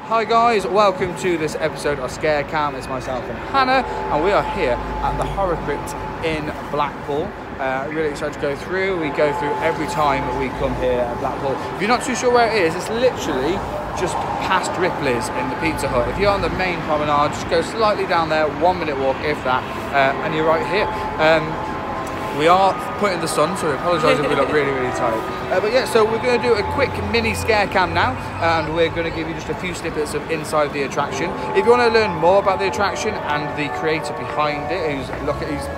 Hi guys, welcome to this episode of ScareCam. It's myself and Hannah, and we are here at the Horror Crypt in Blackpool. Really excited to go through. We go through every time we come here at Blackpool. If you're not too sure where it is, it's literally just past Ripley's in the Pizza Hut. If you're on the main promenade, just go slightly down there, 1 minute walk, if that, and you're right here. We are put in the sun, so we apologise if we look really tired. But yeah, so we're going to do a quick mini scare cam now, and we're going to give you just a few snippets of inside the attraction. If you want to learn more about the attraction and the creator behind it, who's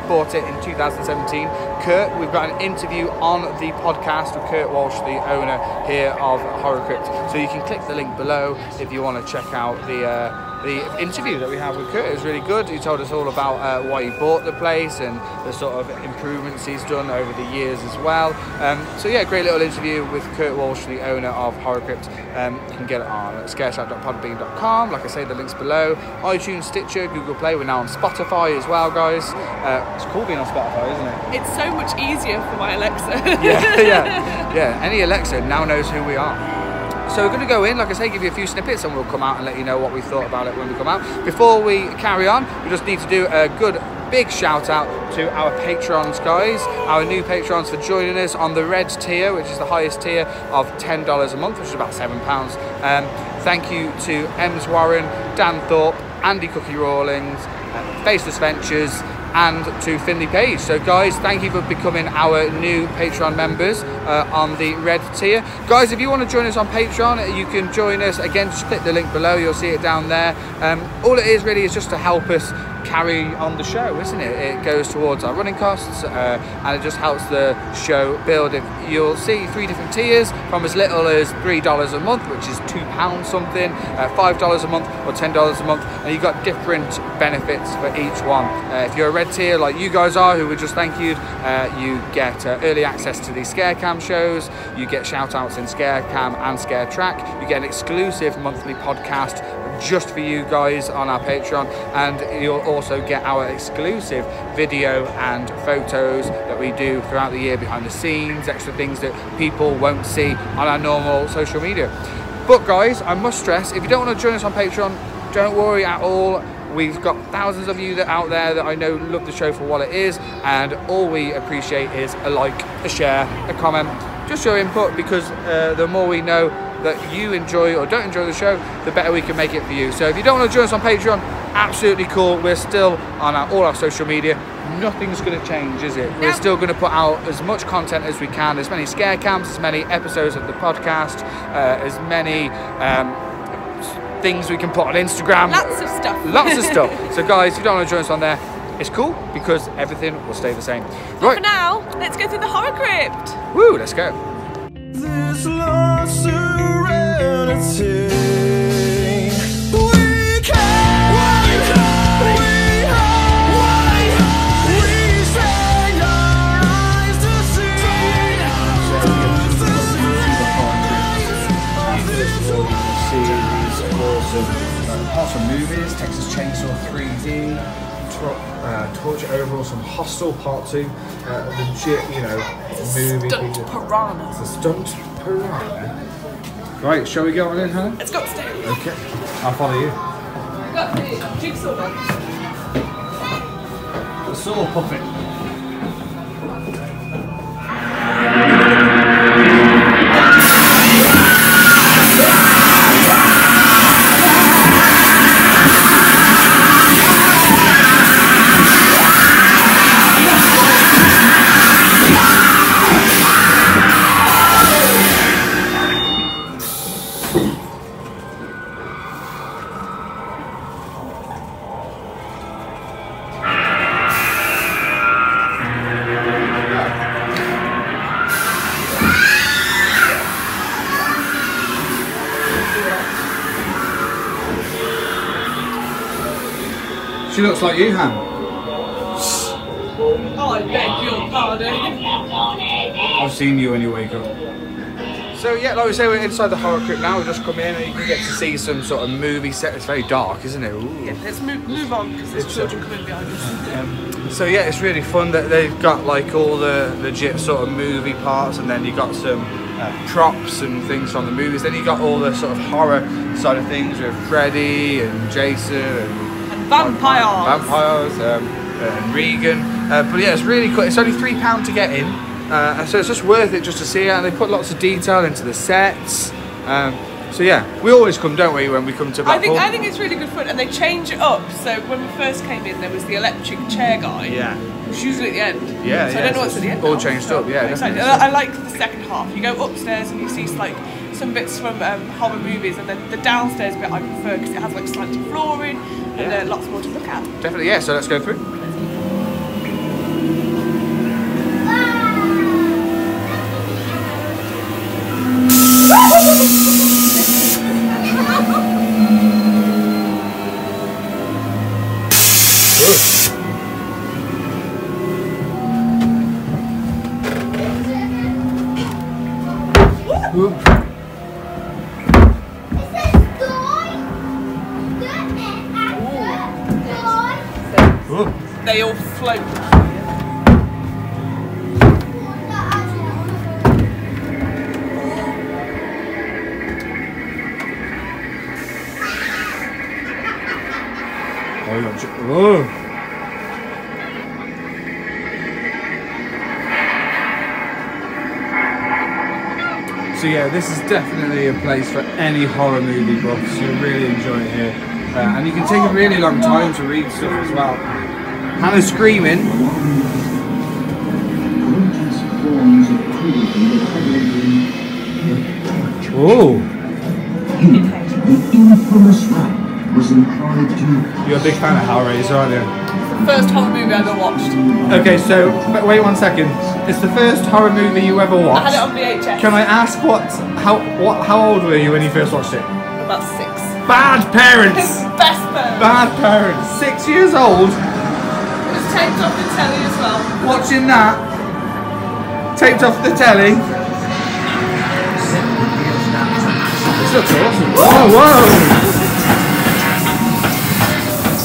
bought it in 2017, Kurt, we've got an interview on the podcast with Kurt Walsh, the owner here of Horror Crypt. So you can click the link below if you want to check out the interview that we have with Kurt. It was really good. He told us all about why he bought the place and the sort of improvements he's done over the years as well. So yeah, great little interview with Kurt Walsh, the owner of Horror Crypt. You can get it on scareshout.podbean.com. Like I say, the link's below. iTunes, Stitcher, Google Play. We're now on Spotify as well, guys. It's cool being on Spotify, isn't it? It's so much easier for my Alexa. yeah. Any Alexa now knows who we are. So we're going to go in, like I say, give you a few snippets, and we'll come out and let you know what we thought about it when we come out. Before we carry on, we just need to do a good big shout out to our patrons, guys, our new patrons, for joining us on the red tier, which is the highest tier of $10 a month, which is about £7. Thank you to Ems Warren, Dan Thorpe, Andy Cookie Rawlings, Faceless Ventures, and to Finley Page. So guys, thank you for becoming our new Patreon members on the red tier. Guys, if you want to join us on Patreon, you can join us. Again, just click the link below, you'll see it down there. All it is really is just to help us carry on the show, isn't it? It goes towards our running costs, and it just helps the show build. You'll see 3 different tiers, from as little as $3 a month, which is £2 something, $5 a month, or $10 a month, and you've got different benefits for each one. If you're a red tier like you guys are, who we just thank you, you get early access to the ScareCam shows, you get shout outs in ScareCam and ScareTrack, you get an exclusive monthly podcast just for you guys on our Patreon, and you'll also get our exclusive video and photos that we do throughout the year, behind the scenes, extra things that people won't see on our normal social media. But guys, I must stress, if you don't want to join us on Patreon, don't worry at all. We've got thousands of you out there that I know love the show for what it is, and all we appreciate is a like, a share, a comment, just your input, because the more we know that you enjoy or don't enjoy the show, the better we can make it for you. So if you don't want to join us on Patreon, absolutely cool. We're still on all our social media. Nothing's going to change, is it? No. We're still going to put out as much content as we can, as many scare cams, as many episodes of the podcast, as many things we can put on Instagram. Lots of stuff. Lots of stuff. So guys, if you don't want to join us on there, it's cool, because everything will stay the same. Right. For now, let's go through the Horror Crypt. Woo, let's go. This lost serenity. Apart from movies, Texas Chainsaw 3D, Torture Overall, some Hostel Part 2, legit, movie. Stunt piranha. It's a stunt piranha. Right, shall we go on in, Hannah? Let's go upstairs. Okay, I'll follow you. We've got the jigsaw one. The saw puppet. She looks like you, Han. Oh, I beg your pardon. I've seen you when you wake up. So yeah, like we say, we're inside the Horror Crypt now. We've just come in and you can get to see some sort of movie set. It's very dark, isn't it? Ooh. Yeah, let's move on, because there's children coming behind us. So yeah, it's really fun that they've got like all the legit sort of movie parts, and then you got some props and things from the movies. Then you got all the sort of horror side of things with Freddy and Jason and vampires and Regan. But yeah, it's really cool. It's only £3 to get in, so it's just worth it just to see it. And they put lots of detail into the sets. So yeah, we always come, don't we, when we come to Blackpool? I think it's really good fun, and they change it up. So when we first came in, there was the electric chair guy. Yeah. Which usually at the end. Yeah, so I don't know what's at the end. All changed up, yeah. Exactly. I like the second half. You go upstairs and you see like some bits from horror movies, and then the downstairs bit I prefer because it has like slanted flooring and lots more to look at. Definitely, yeah. So let's go through. They all float. Whoa. So yeah, this is definitely a place for any horror movie buffs. You'll really enjoy it here. And you can take a really long time to read stuff as well. Hannah's screaming. Oh. You're a big fan of Hellraiser, aren't you? It's the first horror movie I ever watched. Okay, so wait 1 second. It's the first horror movie you ever watched. I had it on VHS. Can I ask how old were you when you first watched it? About 6. Bad parents! Best parents! Bad parents! 6 years old? It was taped off the telly as well. Watching that? Taped off the telly? This looks awesome. Oh, whoa!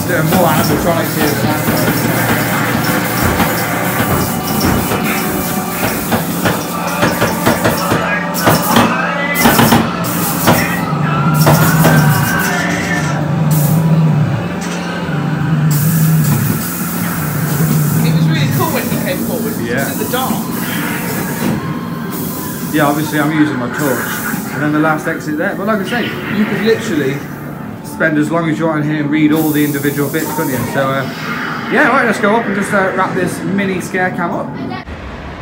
There are more animatronics here than that. Yeah, obviously I'm using my torch, and then the last exit there. But like I say, you could literally spend as long as you want in here and read all the individual bits, couldn't you? So yeah, right, let's go up and just wrap this mini ScareCam up.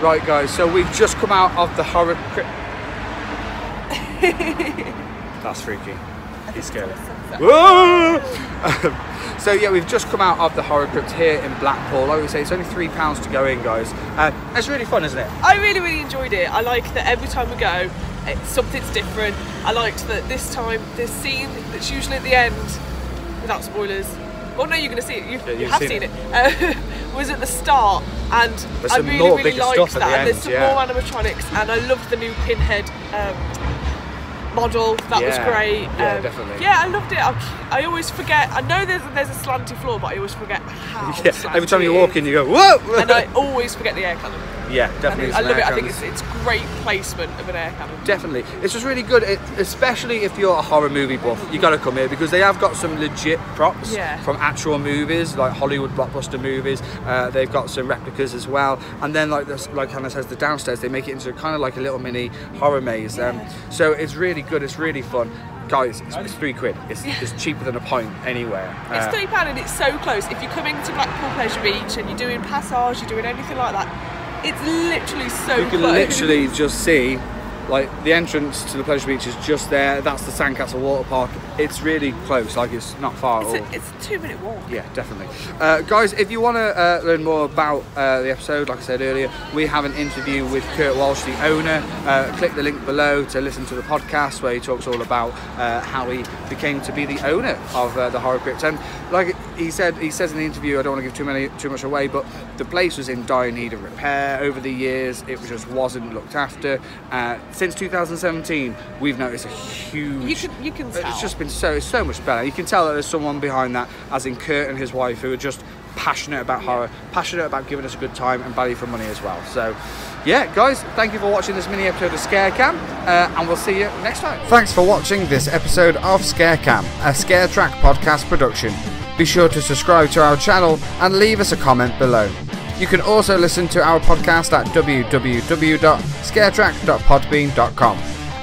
Right guys, so we've just come out of the Horror Crypt. That's freaky. He's scary. So yeah, we've just come out of the Horror Crypt here in Blackpool. Like we say, it's only £3 to go in, guys. It's really fun, isn't it? I really enjoyed it. I like that every time we go, something's different. I liked that this time, this scene that's usually at the end, without spoilers. Well, no, you're going to see it. You have seen it. Was at the start, and I really liked that. And there's some more animatronics, and I loved the new Pinhead model. That was great. Yeah, definitely. Yeah, I loved it. I always forget. I know there's a slanty floor, but I always forget how. Yeah, every time you walk in, you go whoa, and I always forget the air cannon. Yeah, definitely. I love it. I think it's great placement of an air cannon. Definitely, it's just really good. Especially if you're a horror movie buff, you got to come here because they have got some legit props from actual movies, like Hollywood blockbuster movies. They've got some replicas as well, and then like Hannah says, the downstairs they make it into kind of like a little mini horror maze. So it's really good. It's really fun. Guys, it's £3. It's cheaper than a pint anywhere. It's £3 and it's so close. If you're coming to Blackpool Pleasure Beach and you're doing Passage, you're doing anything like that, it's literally so close. You can literally just see, like, the entrance to the Pleasure Beach is just there. That's the Sandcastle Water Park. It's really close, like it's not far at all. It's a 2-minute walk. Yeah, definitely. Guys, if you want to learn more about the episode, like I said earlier, we have an interview with Kurt Walsh, the owner. Click the link below to listen to the podcast where he talks all about how he became to be the owner of the Horror Crypt. And like he says in the interview, I don't want to give too much away, but the place was in dire need of repair over the years. It just wasn't looked after. Since 2017, we've noticed a huge. You can tell. It's just been so much better. You can tell that there's someone behind that, as in Kurt and his wife, who are just passionate about horror, passionate about giving us a good time and value for money as well. So yeah, guys, thank you for watching this mini episode of ScareCam, and we'll see you next time. Thanks for watching this episode of ScareCam, a ScareTrack podcast production. Be sure to subscribe to our channel and leave us a comment below. You can also listen to our podcast at www.scaretrack.podbean.com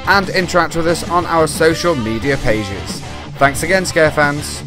and interact with us on our social media pages. Thanks again, Scare fans.